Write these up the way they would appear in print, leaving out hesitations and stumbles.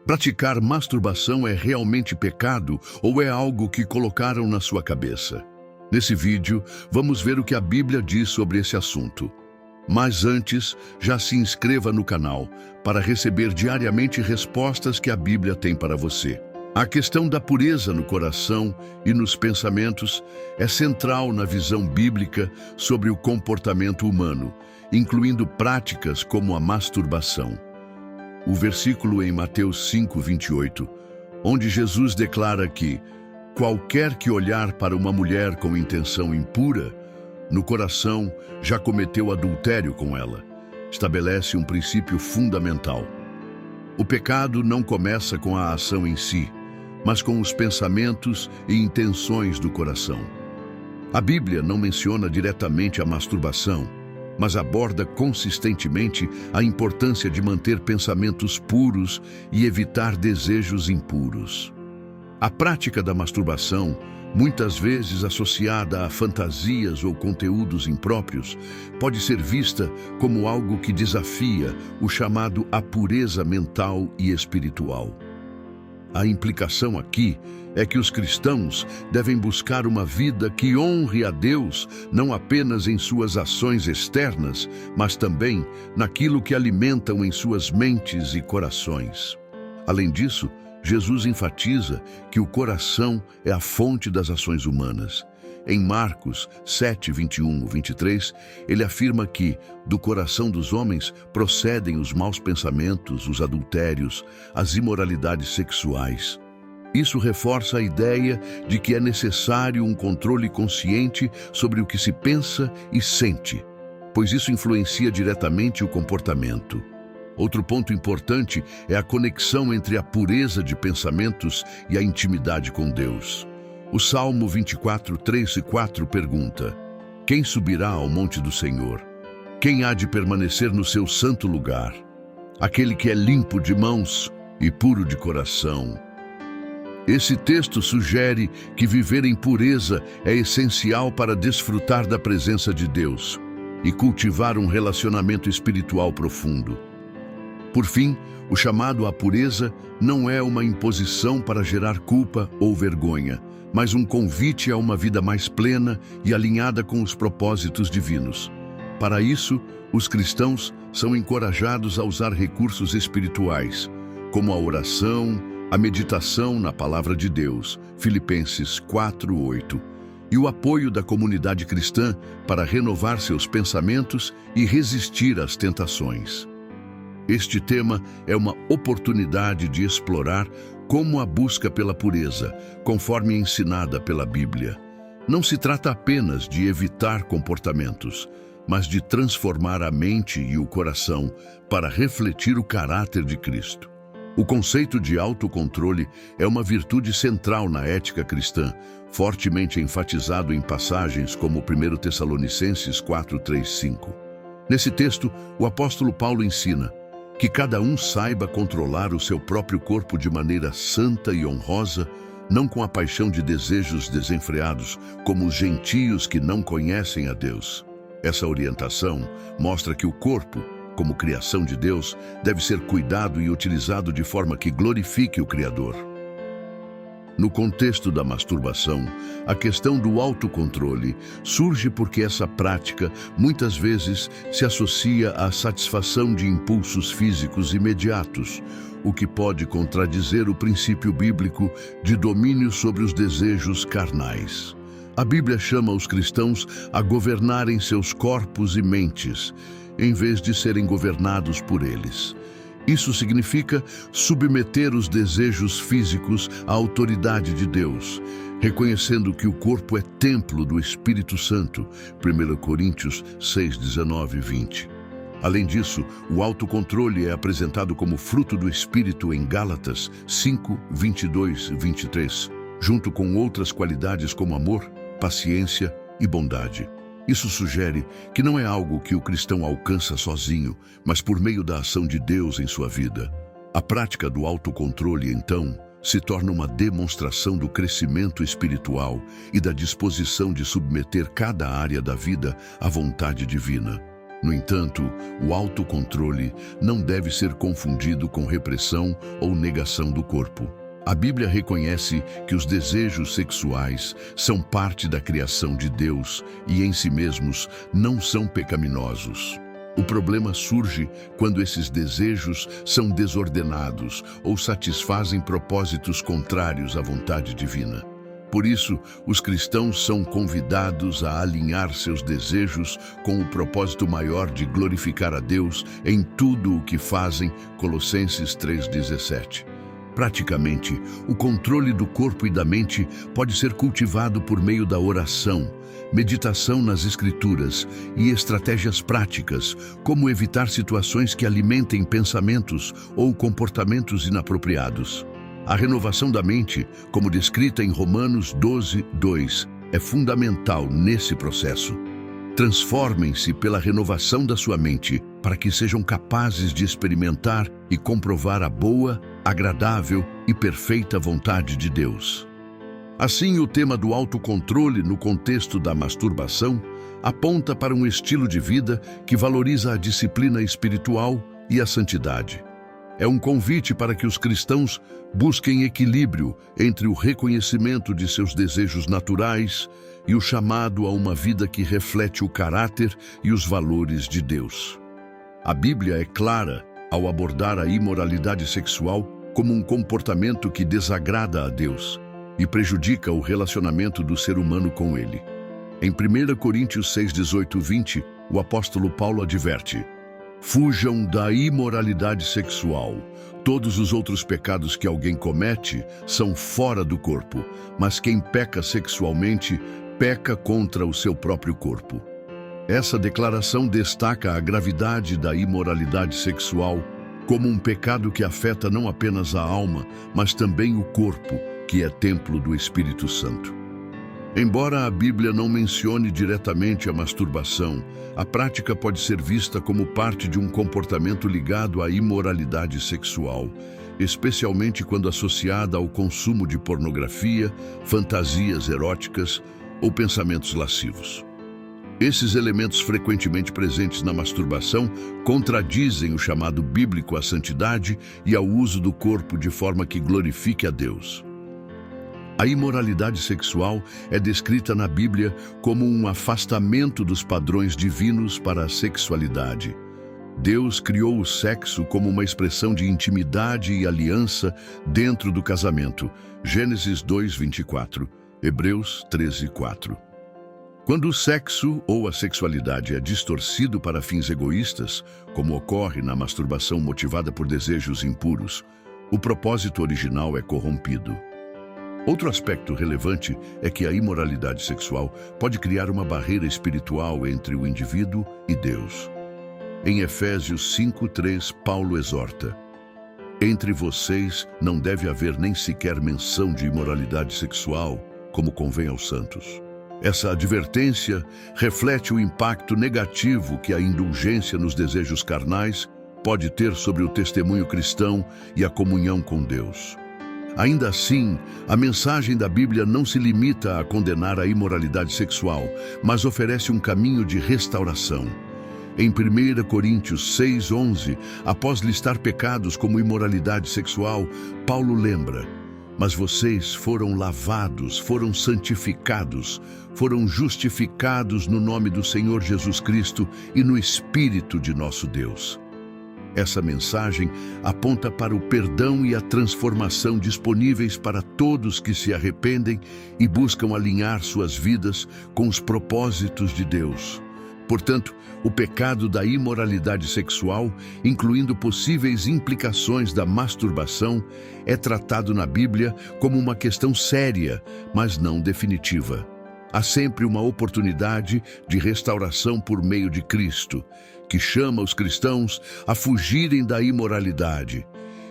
Praticar masturbação é realmente pecado ou é algo que colocaram na sua cabeça? Nesse vídeo, vamos ver o que a Bíblia diz sobre esse assunto. Mas antes, já se inscreva no canal para receber diariamente respostas que a Bíblia tem para você. A questão da pureza no coração e nos pensamentos é central na visão bíblica sobre o comportamento humano, incluindo práticas como a masturbação. O versículo em Mateus 5:28, onde Jesus declara que qualquer que olhar para uma mulher com intenção impura, no coração já cometeu adultério com ela, estabelece um princípio fundamental. O pecado não começa com a ação em si, mas com os pensamentos e intenções do coração. A Bíblia não menciona diretamente a masturbação, mas aborda consistentemente a importância de manter pensamentos puros e evitar desejos impuros. A prática da masturbação, muitas vezes associada a fantasias ou conteúdos impróprios, pode ser vista como algo que desafia o chamado a pureza mental e espiritual. A implicação aqui é que os cristãos devem buscar uma vida que honre a Deus não apenas em suas ações externas, mas também naquilo que alimentam em suas mentes e corações. Além disso, Jesus enfatiza que o coração é a fonte das ações humanas. Em Marcos 7:21-23, ele afirma que, do coração dos homens, procedem os maus pensamentos, os adultérios, as imoralidades sexuais. Isso reforça a ideia de que é necessário um controle consciente sobre o que se pensa e sente, pois isso influencia diretamente o comportamento. Outro ponto importante é a conexão entre a pureza de pensamentos e a intimidade com Deus. O Salmo 24:3-4 pergunta: quem subirá ao monte do Senhor? Quem há de permanecer no seu santo lugar? Aquele que é limpo de mãos e puro de coração. Esse texto sugere que viver em pureza é essencial para desfrutar da presença de Deus e cultivar um relacionamento espiritual profundo. Por fim, o chamado à pureza não é uma imposição para gerar culpa ou vergonha, mas um convite a uma vida mais plena e alinhada com os propósitos divinos. Para isso, os cristãos são encorajados a usar recursos espirituais, como a oração, a meditação na Palavra de Deus, Filipenses 4:8, e o apoio da comunidade cristã para renovar seus pensamentos e resistir às tentações. Este tema é uma oportunidade de explorar como a busca pela pureza, conforme ensinada pela Bíblia. Não se trata apenas de evitar comportamentos, mas de transformar a mente e o coração para refletir o caráter de Cristo. O conceito de autocontrole é uma virtude central na ética cristã, fortemente enfatizado em passagens como 1 Tessalonicenses 4:3-5. Nesse texto, o apóstolo Paulo ensina que cada um saiba controlar o seu próprio corpo de maneira santa e honrosa, não com a paixão de desejos desenfreados, como os gentios que não conhecem a Deus. Essa orientação mostra que o corpo, como criação de Deus, deve ser cuidado e utilizado de forma que glorifique o Criador. No contexto da masturbação, a questão do autocontrole surge porque essa prática muitas vezes se associa à satisfação de impulsos físicos imediatos, o que pode contradizer o princípio bíblico de domínio sobre os desejos carnais. A Bíblia chama os cristãos a governarem seus corpos e mentes, em vez de serem governados por eles. Isso significa submeter os desejos físicos à autoridade de Deus, reconhecendo que o corpo é templo do Espírito Santo, 1 Coríntios 6:19-20. Além disso, o autocontrole é apresentado como fruto do Espírito em Gálatas 5:22-23, junto com outras qualidades como amor, paciência e bondade. Isso sugere que não é algo que o cristão alcança sozinho, mas por meio da ação de Deus em sua vida. A prática do autocontrole, então, se torna uma demonstração do crescimento espiritual e da disposição de submeter cada área da vida à vontade divina. No entanto, o autocontrole não deve ser confundido com repressão ou negação do corpo. A Bíblia reconhece que os desejos sexuais são parte da criação de Deus e, em si mesmos, não são pecaminosos. O problema surge quando esses desejos são desordenados ou satisfazem propósitos contrários à vontade divina. Por isso, os cristãos são convidados a alinhar seus desejos com o propósito maior de glorificar a Deus em tudo o que fazem, Colossenses 3,17. Praticamente, o controle do corpo e da mente pode ser cultivado por meio da oração, meditação nas Escrituras e estratégias práticas, como evitar situações que alimentem pensamentos ou comportamentos inapropriados. A renovação da mente, como descrita em Romanos 12:2, é fundamental nesse processo. Transformem-se pela renovação da sua mente, para que sejam capazes de experimentar e comprovar a boa, agradável e perfeita vontade de Deus. Assim, o tema do autocontrole no contexto da masturbação aponta para um estilo de vida que valoriza a disciplina espiritual e a santidade. É um convite para que os cristãos busquem equilíbrio entre o reconhecimento de seus desejos naturais e o chamado a uma vida que reflete o caráter e os valores de Deus. A Bíblia é clara ao abordar a imoralidade sexual como um comportamento que desagrada a Deus e prejudica o relacionamento do ser humano com Ele. Em 1 Coríntios 6:18-20, o apóstolo Paulo adverte: fujam da imoralidade sexual. Todos os outros pecados que alguém comete são fora do corpo, mas quem peca sexualmente, peca contra o seu próprio corpo. Essa declaração destaca a gravidade da imoralidade sexual como um pecado que afeta não apenas a alma, mas também o corpo, que é templo do Espírito Santo. Embora a Bíblia não mencione diretamente a masturbação, a prática pode ser vista como parte de um comportamento ligado à imoralidade sexual, especialmente quando associada ao consumo de pornografia, fantasias eróticas ou pensamentos lascivos. Esses elementos frequentemente presentes na masturbação contradizem o chamado bíblico à santidade e ao uso do corpo de forma que glorifique a Deus. A imoralidade sexual é descrita na Bíblia como um afastamento dos padrões divinos para a sexualidade. Deus criou o sexo como uma expressão de intimidade e aliança dentro do casamento. Gênesis 2:24, Hebreus 13:4. Quando o sexo ou a sexualidade é distorcido para fins egoístas, como ocorre na masturbação motivada por desejos impuros, o propósito original é corrompido. Outro aspecto relevante é que a imoralidade sexual pode criar uma barreira espiritual entre o indivíduo e Deus. Em Efésios 5:3, Paulo exorta: entre vocês não deve haver nem sequer menção de imoralidade sexual, como convém aos santos. Essa advertência reflete o impacto negativo que a indulgência nos desejos carnais pode ter sobre o testemunho cristão e a comunhão com Deus. Ainda assim, a mensagem da Bíblia não se limita a condenar a imoralidade sexual, mas oferece um caminho de restauração. Em 1 Coríntios 6:11, após listar pecados como imoralidade sexual, Paulo lembra: mas vocês foram lavados, foram santificados, foram justificados no nome do Senhor Jesus Cristo e no Espírito de nosso Deus. Essa mensagem aponta para o perdão e a transformação disponíveis para todos que se arrependem e buscam alinhar suas vidas com os propósitos de Deus. Portanto, o pecado da imoralidade sexual, incluindo possíveis implicações da masturbação, é tratado na Bíblia como uma questão séria, mas não definitiva. Há sempre uma oportunidade de restauração por meio de Cristo, que chama os cristãos a fugirem da imoralidade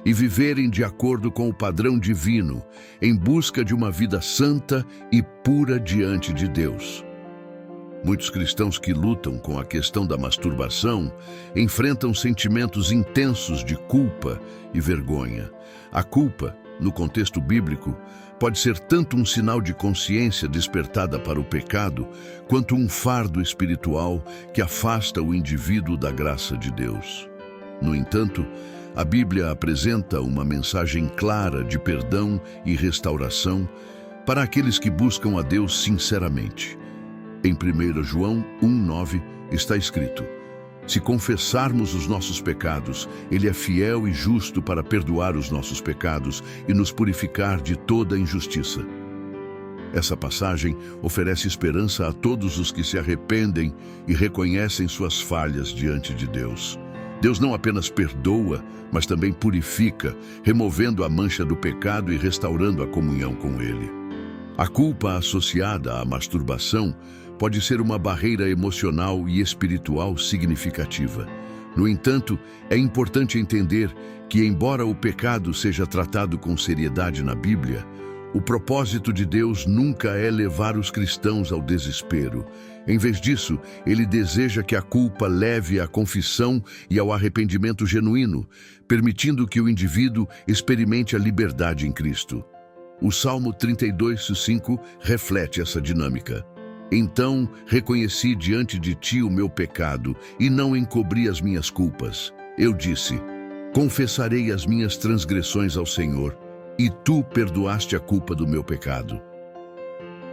e viverem de acordo com o padrão divino, em busca de uma vida santa e pura diante de Deus. Muitos cristãos que lutam com a questão da masturbação enfrentam sentimentos intensos de culpa e vergonha. A culpa no contexto bíblico, pode ser tanto um sinal de consciência despertada para o pecado, quanto um fardo espiritual que afasta o indivíduo da graça de Deus. No entanto, a Bíblia apresenta uma mensagem clara de perdão e restauração para aqueles que buscam a Deus sinceramente. Em 1 João 1,9 está escrito: se confessarmos os nossos pecados, Ele é fiel e justo para perdoar os nossos pecados e nos purificar de toda injustiça. Essa passagem oferece esperança a todos os que se arrependem e reconhecem suas falhas diante de Deus. Deus não apenas perdoa, mas também purifica, removendo a mancha do pecado e restaurando a comunhão com Ele. A culpa associada à masturbação pode ser uma barreira emocional e espiritual significativa. No entanto, é importante entender que, embora o pecado seja tratado com seriedade na Bíblia, o propósito de Deus nunca é levar os cristãos ao desespero. Em vez disso, Ele deseja que a culpa leve à confissão e ao arrependimento genuíno, permitindo que o indivíduo experimente a liberdade em Cristo. O Salmo 32:5 reflete essa dinâmica. Então reconheci diante de ti o meu pecado e não encobri as minhas culpas. Eu disse: confessarei as minhas transgressões ao Senhor, e tu perdoaste a culpa do meu pecado.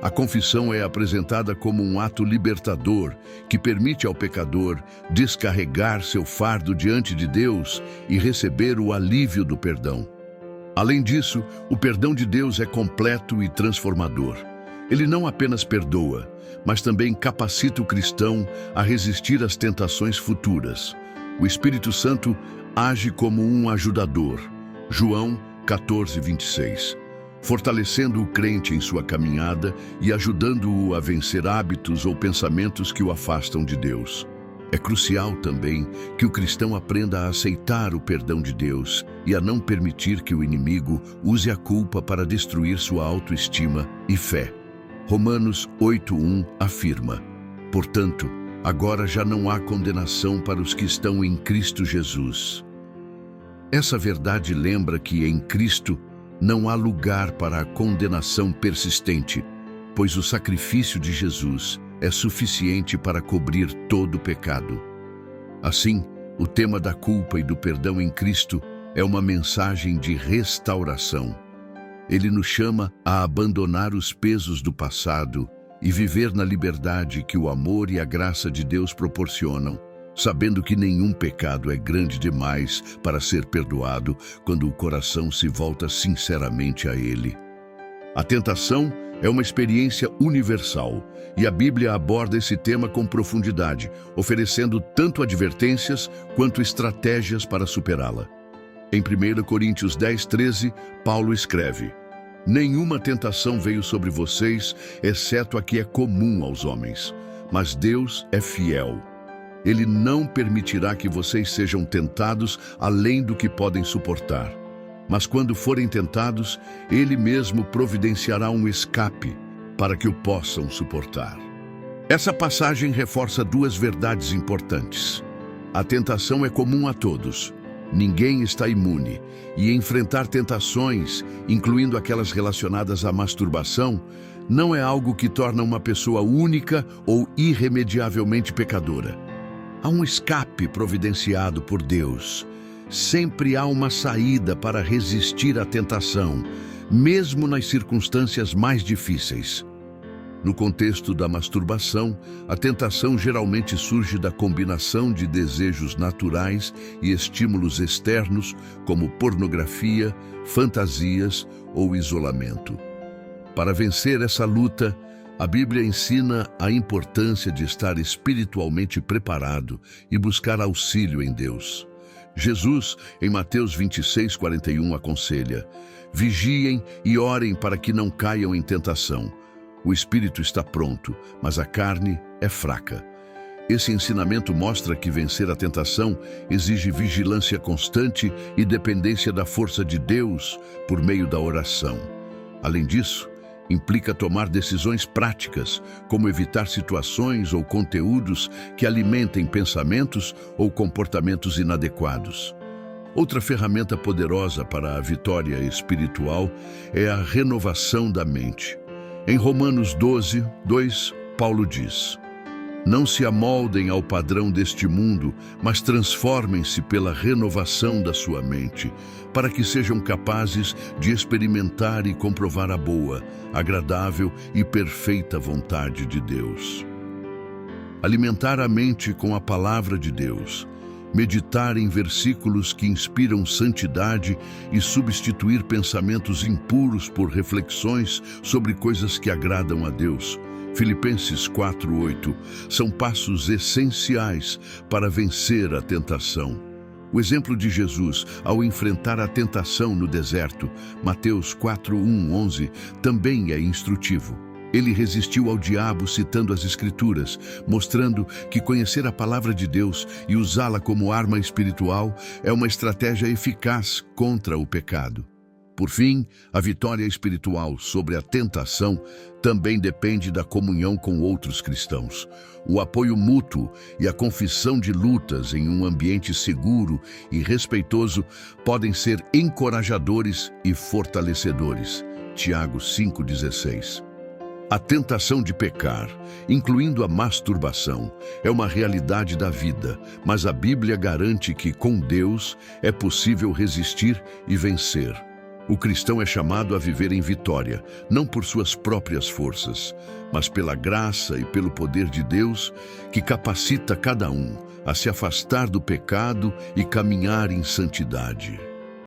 A confissão é apresentada como um ato libertador que permite ao pecador descarregar seu fardo diante de Deus e receber o alívio do perdão. Além disso, o perdão de Deus é completo e transformador. Ele não apenas perdoa, mas também capacita o cristão a resistir às tentações futuras. O Espírito Santo age como um ajudador. João 14:26. Fortalecendo o crente em sua caminhada e ajudando-o a vencer hábitos ou pensamentos que o afastam de Deus. É crucial também que o cristão aprenda a aceitar o perdão de Deus e a não permitir que o inimigo use a culpa para destruir sua autoestima e fé. Romanos 8:1 afirma: portanto, agora já não há condenação para os que estão em Cristo Jesus. Essa verdade lembra que em Cristo não há lugar para a condenação persistente, pois o sacrifício de Jesus é suficiente para cobrir todo o pecado. Assim, o tema da culpa e do perdão em Cristo é uma mensagem de restauração. Ele nos chama a abandonar os pesos do passado e viver na liberdade que o amor e a graça de Deus proporcionam, sabendo que nenhum pecado é grande demais para ser perdoado quando o coração se volta sinceramente a Ele. A tentação é uma experiência universal e a Bíblia aborda esse tema com profundidade, oferecendo tanto advertências quanto estratégias para superá-la. Em 1 Coríntios 10:13, Paulo escreve: nenhuma tentação veio sobre vocês, exceto a que é comum aos homens. Mas Deus é fiel. Ele não permitirá que vocês sejam tentados além do que podem suportar. Mas quando forem tentados, Ele mesmo providenciará um escape para que o possam suportar. Essa passagem reforça duas verdades importantes. A tentação é comum a todos. Ninguém está imune, e enfrentar tentações, incluindo aquelas relacionadas à masturbação, não é algo que torna uma pessoa única ou irremediavelmente pecadora. Há um escape providenciado por Deus. Sempre há uma saída para resistir à tentação, mesmo nas circunstâncias mais difíceis. No contexto da masturbação, a tentação geralmente surge da combinação de desejos naturais e estímulos externos, como pornografia, fantasias ou isolamento. Para vencer essa luta, a Bíblia ensina a importância de estar espiritualmente preparado e buscar auxílio em Deus. Jesus, em Mateus 26:41, aconselha: vigiem e orem para que não caiam em tentação. O espírito está pronto, mas a carne é fraca. Esse ensinamento mostra que vencer a tentação exige vigilância constante e dependência da força de Deus por meio da oração. Além disso, implica tomar decisões práticas, como evitar situações ou conteúdos que alimentem pensamentos ou comportamentos inadequados. Outra ferramenta poderosa para a vitória espiritual é a renovação da mente. Em Romanos 12, 2, Paulo diz: "Não se amoldem ao padrão deste mundo, mas transformem-se pela renovação da sua mente, para que sejam capazes de experimentar e comprovar a boa, agradável e perfeita vontade de Deus." Alimentar a mente com a palavra de Deus, meditar em versículos que inspiram santidade e substituir pensamentos impuros por reflexões sobre coisas que agradam a Deus. Filipenses 4:8 são passos essenciais para vencer a tentação. O exemplo de Jesus ao enfrentar a tentação no deserto, Mateus 4:1-11, também é instrutivo. Ele resistiu ao diabo citando as Escrituras, mostrando que conhecer a palavra de Deus e usá-la como arma espiritual é uma estratégia eficaz contra o pecado. Por fim, a vitória espiritual sobre a tentação também depende da comunhão com outros cristãos. O apoio mútuo e a confissão de lutas em um ambiente seguro e respeitoso podem ser encorajadores e fortalecedores. Tiago 5,16. A tentação de pecar, incluindo a masturbação, é uma realidade da vida, mas a Bíblia garante que, com Deus, é possível resistir e vencer. O cristão é chamado a viver em vitória, não por suas próprias forças, mas pela graça e pelo poder de Deus, que capacita cada um a se afastar do pecado e caminhar em santidade.